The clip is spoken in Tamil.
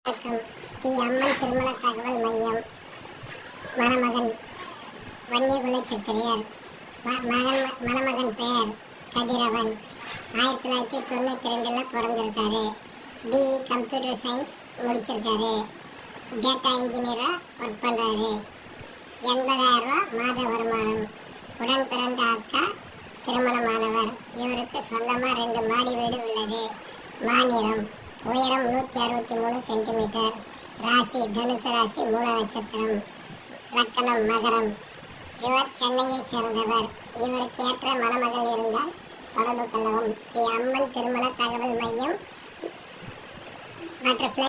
வணக்கம். ஸ்ரீ அம்மன் திருமண தகவல் மையம். மணமகன் வன்னியகுல சத்திரியர். மணமகன் பெயர் கதிரவன். 1992 பிறந்திருக்காரு. பிஇ கம்ப்யூட்டர் சயின்ஸ் முடிச்சிருக்காரு. டேட்டா இன்ஜினியராக ஒர்க் பண்ணுறாரு. 80,000 ரூபா மாத வருமானம். உடன் பிறந்த அக்கா திருமணமானவர். இவருக்கு சொந்தமாக 2 மாடி வீடு உள்ளது. மாநிலம் உயரம் 163 சென்டிமீட்டர். ராசி தனுசு ராசி, மூல நட்சத்திரம். லக்கணம் மகரம். இவர் சென்னையை சேர்ந்தவர். இவருக்கு ஏற்ற மணமகள் இருந்தால் தொடர்பு கொள்ளவும். ஸ்ரீ அம்மன் திருமண தகவல் மையம். பட்டர்ஃப்ளை